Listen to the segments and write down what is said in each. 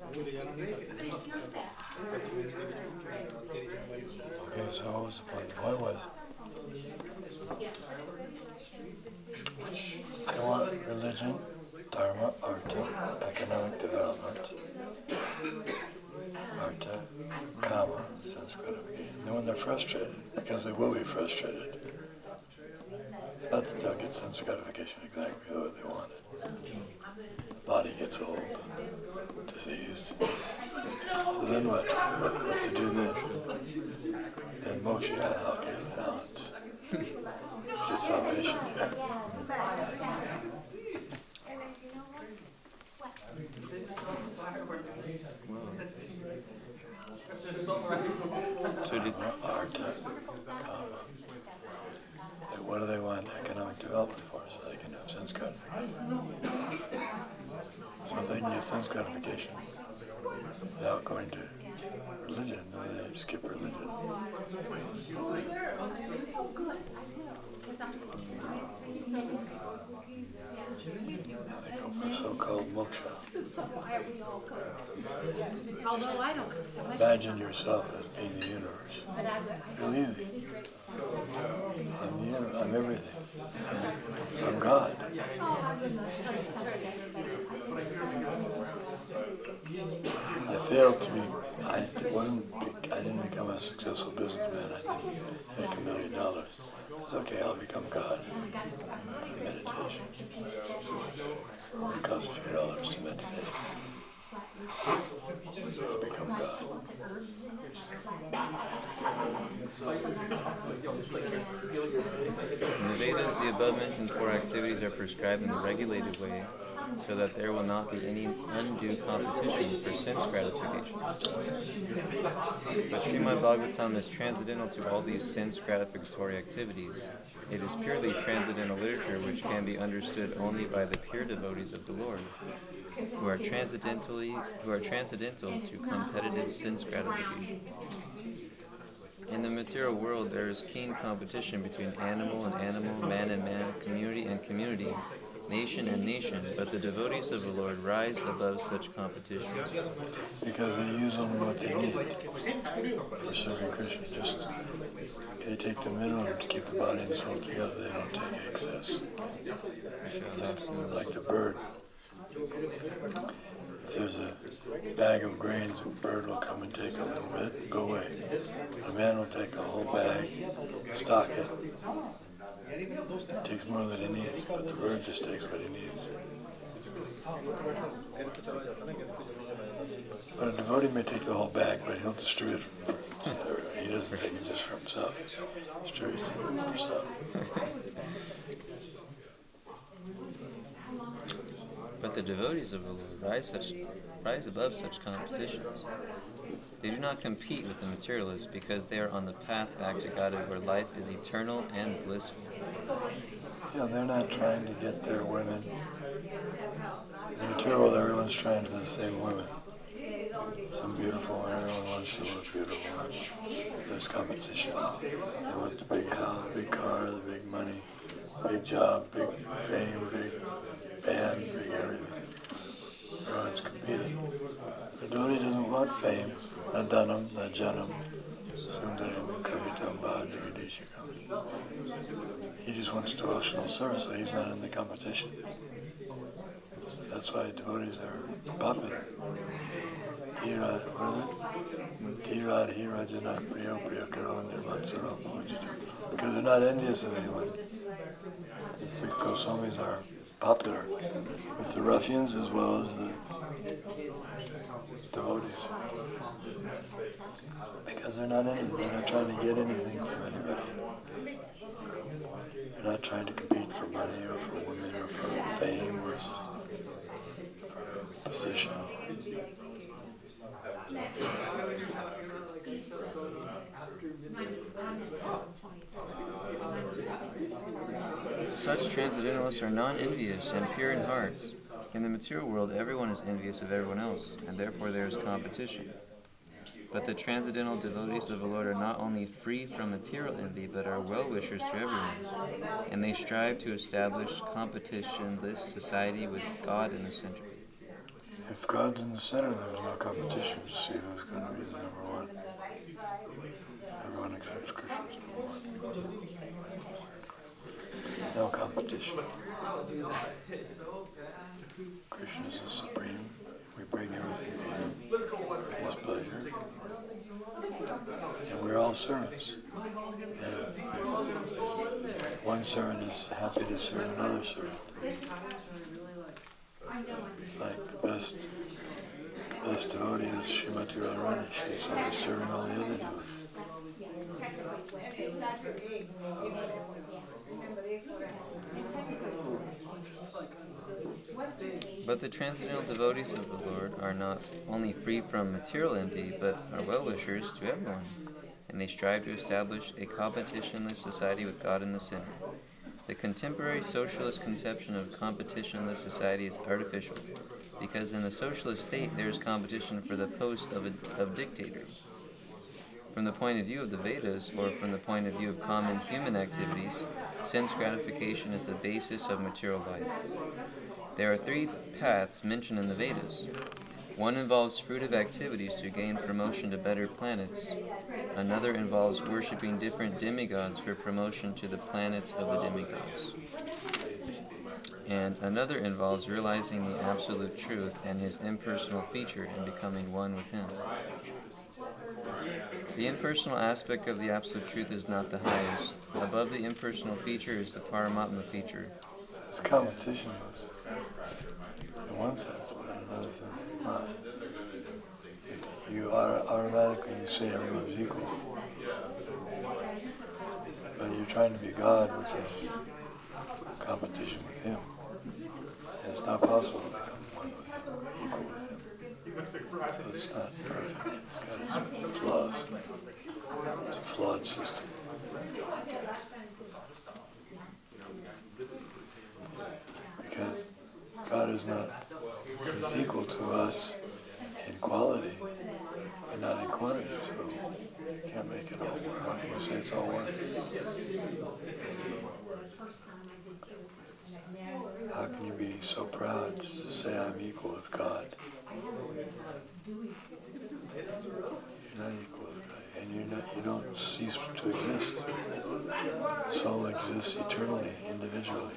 Okay, so what was the point? What was it? They want religion, dharma, artha, economic development, artha, kama, sense gratification. Then when they're frustrated, because they will be frustrated, it's not that they'll get sense gratification exactly the way they want it. The body gets old, diseased. So then what? What to do then? Then moksha, okay, now let's get salvation here. Artha, kama. What do they want economic development for? So they can have sense gratification. So if they can get sense gratification without going to religion, then they skip religion. Now they go for so-called moksha. Imagine yourself as being the universe. Believe me. I'm everything. I'm God. I failed to be, I didn't become a successful businessman. I didn't make $1 million. It's okay, I'll become God. Meditation. It costs a few dollars to meditate. To become God. In the Vedas, the above-mentioned 4 activities are prescribed in a regulated way, so that there will not be any undue competition for sense gratification. But Srimad Bhagavatam is transcendental to all these sense gratificatory activities. It is purely transcendental literature which can be understood only by the pure devotees of the Lord, who are transcendental to competitive sense gratification. In the material world, there is keen competition between animal and animal, man and man, community and community, nation and nation, but the devotees of the Lord rise above such competitions. Because they use only what they need for serving Krishna. They take the minimum to keep the body and soul together. They don't take excess. Like the bird. If there's a bag of grains, a bird will come and take a little bit and go away. A man will take a whole bag, stock it. It takes more than he needs, but the bird just takes what he needs. But a devotee may take the whole bag, but he'll distribute it for everybody. He doesn't take it just for himself. He distributes it for himself. But the devotees of the Lord rise above such competitions. They do not compete with the materialists because they are on the path back to Godhead where life is eternal and blissful. Yeah, they're not trying to get their women. In the material world, everyone's trying for the same women. Some beautiful one, everyone wants to look beautiful. There's competition. They want the big house, big car, the big money, big job, big fame, big band, big everything. Everyone's competing. The devotee doesn't want fame, not dhanam, not janam, sundaram, kavitamba, jagadishikam. He just wants devotional service, so he's not in the competition. That's why devotees are popular. Tirad, what is it? Tirad, Hirajana, Priyo, Priyakaro, Nirvatsaro, Pujita. Because they're not envious of anyone. The 6 Goswamis are popular with the ruffians as well as the devotees. Because they're not envious, they're not trying to get anything from anybody. They're not trying to compete for money or for women or for fame or position. Such transcendentalists are non-envious and pure in hearts. In the material world, everyone is envious of everyone else, and therefore there is competition. But the transcendental devotees of the Lord are not only free from material envy, but are well-wishers to everyone, and they strive to establish competitionless society with God in the center. If God's in the center, there's no competition to see who's going to be the number one. Everyone accepts Krishna as number one. No competition. Krishna is the supreme. We bring everything to Him, His pleasure. And we're all servants. And one servant is happy to serve another servant. Like the best devotee is Srimati Radharani. She's always serving all the other devotees. But the transcendental devotees of the Lord are not only free from material envy, but are well-wishers to everyone, and they strive to establish a competitionless society with God in the center. The contemporary socialist conception of competitionless society is artificial, because in a socialist state there is competition for the post of dictator. From the point of view of the Vedas, or from the point of view of common human activities, sense gratification is the basis of material life. There are three paths mentioned in the Vedas. One involves fruitive activities to gain promotion to better planets. Another involves worshipping different demigods for promotion to the planets of the demigods. And another involves realizing the absolute truth and his impersonal feature and becoming one with him. The impersonal aspect of the absolute truth is not the highest. Above the impersonal feature is the Paramatma feature. It's competitionless in one sense, but in another sense it's not. You automatically say everyone's equal. But you're trying to be God, which is competition with Him. And it's not possible to become one with Him, equal with Him. So it's not perfect. It's got its flaws. It's a flawed system. Because God is equal to us in quality, but not in quantity, so you can't make it all work. How can you say it's all one? How can you be so proud to say I'm equal with God? You're not equal with God, and you don't cease to exist. The soul exists eternally, individually.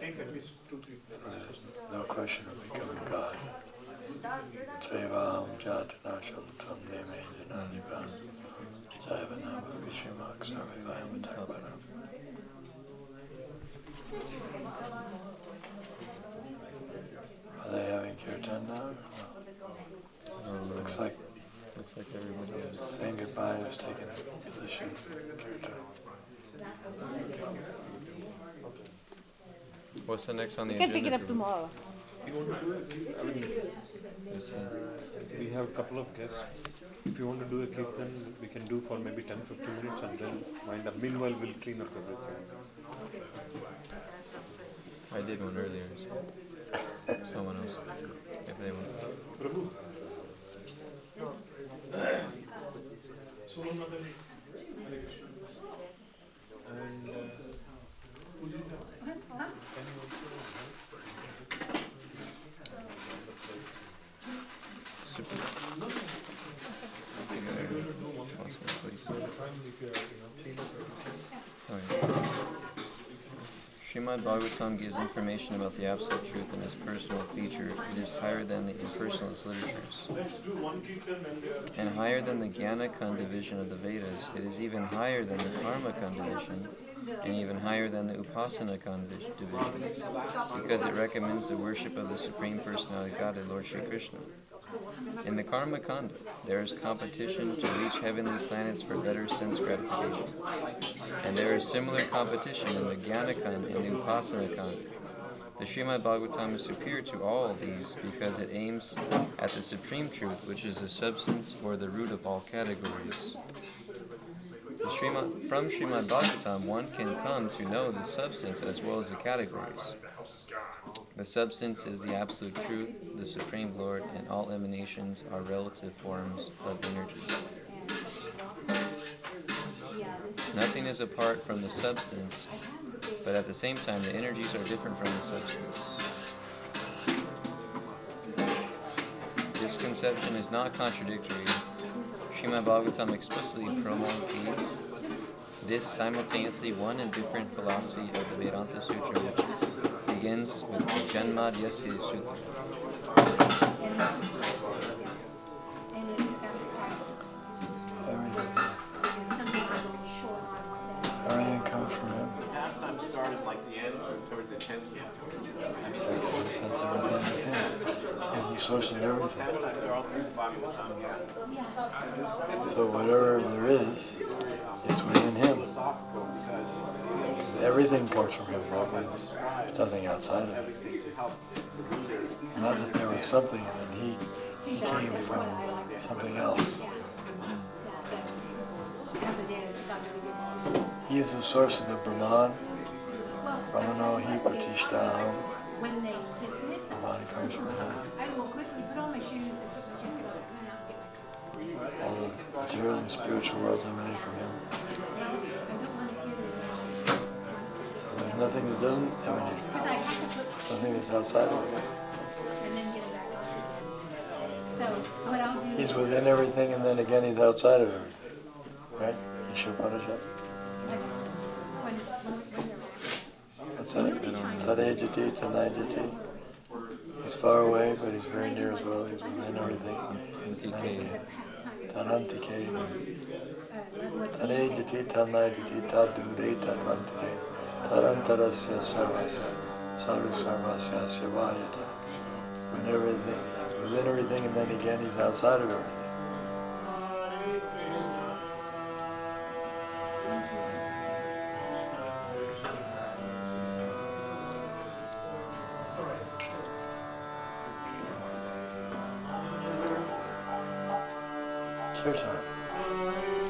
So there's no question of becoming God. Tvevaham jatanasham tam neme jananivam jaivanam vishimak sarvivayam atarpanam. Are they having kirtan now? No. Looks like everyone is. Saying goodbye is taking a position in kirtan. What's the next on the You agenda? can pick it up tomorrow. You want to do it? We have a couple of guests. If you want to do a kirtan, we can do for maybe 10-15 minutes and then wind up. Meanwhile, we'll clean up everything. I did one earlier. So someone else, if they want. Prabhu. And Super. Srimad Bhagavatam gives information about the absolute truth and his personal feature. It is higher than the impersonalist literatures, and higher than the Jnana-Kand division of the Vedas. It is even higher than the Karma-Kand division, and even higher than the Upasana-Kand division, because it recommends the worship of the Supreme Personality of Godhead, Lord Shri Krishna. In the Karma Kanda, there is competition to reach heavenly planets for better sense gratification. And there is similar competition in the Jnana Kanda and the Upasana Kanda. The Srimad Bhagavatam is superior to all of these because it aims at the supreme truth, which is the substance or the root of all categories. From Srimad Bhagavatam, one can come to know the substance as well as the categories. The substance is the absolute truth, the Supreme Lord, and all emanations are relative forms of energy. Nothing is apart from the substance, but at the same time the energies are different from the substance. This conception is not contradictory. Srimad Bhagavatam explicitly promulgates this simultaneously one and different philosophy of the Vedanta Sutra, which begins with the Janmad Yasya Sutra. Everything comes from him. Since everything is him. He's the source of everything. So whatever there is, it's within him. Everything comes from him. There's nothing outside of it. Not that there was something and then he came from something else. He is the source of the Brahman. Brahmano hi pratishtaham. Brahman comes from him. All the material and spiritual worlds emanate from him. So there's nothing that doesn't emanate from him. Nothing that's outside of him. He's within everything and then again he's outside of everything. Right? Ishapanishad. What's that? Tadejati, Tanajati. He's far away, but he's very near as well. He's within everything. Tarantike. Tanejati, Tanajati, Tadure, Tarantike. Tarantarasya Sarvasya. Saru Sarvasya Sivayata. Within everything. He's within everything and then again he's outside of everything. Kirtan.